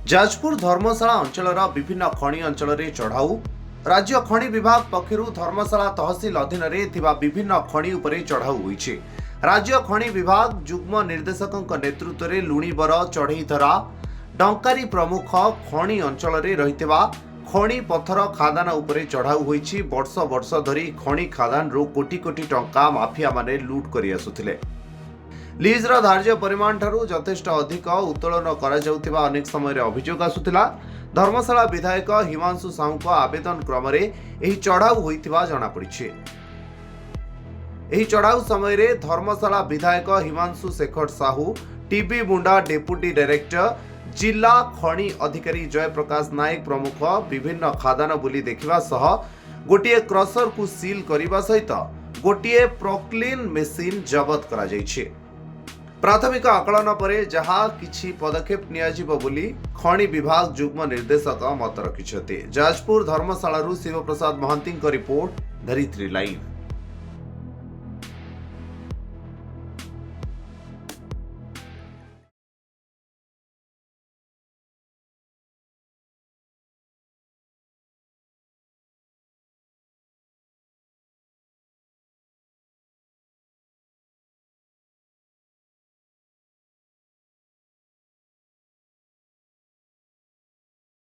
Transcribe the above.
जाजपुर धर्मशाला अंचल विभिन्न खनि अंचल चढ़ाऊ राज्य खनि विभाग पक्षरु धर्मशाला तहसील अधीन विभिन्न खनि उपरे चढ़ाऊ होईछि। राज्य खनि विभाग युग्म निर्देशक नेतृत्व में लुणीबर चढ़ईधरा डंकारी प्रमुख खनि अंचल रहितबा खनि पत्थर खादान उपरे चढ़ाऊ होईछि। वर्ष वर्ष धरी खनि खादान रु कोटी कोटी टंका माफिया माने लूट करि आसुथिले। लीजर धार्य परिमाण ठारू यथेष्ट अधिक उत्तोलन करा जाउथिबा अनेक समय अभियोग आसुथिला। धर्मशाला विधायक हिमांशु साहू को आवेदन क्रम एही चढ़ाऊ होइथिबा जणा पड़िछि। एही चढ़ाऊ समय धर्मशाला विधायक हिमांशु शेखर साहू, टीबी मुंडा डेप्यूटी डायरेक्टर, जिला खनि अधिकारी जयप्रकाश नायक प्रमुख विभिन्न खादान बुली देखिबा सह गोटिए क्रसर को सील करिबा सहित गोटिए प्रोक्लीन मेसिन जबत करा जाइछि। प्राथमिक आकलन पर जहाँ किछि पदक्षेप नियाजिब बोली खनि विभाग युग्म निर्देशक मत रखिछथि। जाजपुर धर्मशाला शिव प्रसाद महांती रिपोर्ट, धरित्री लाइव।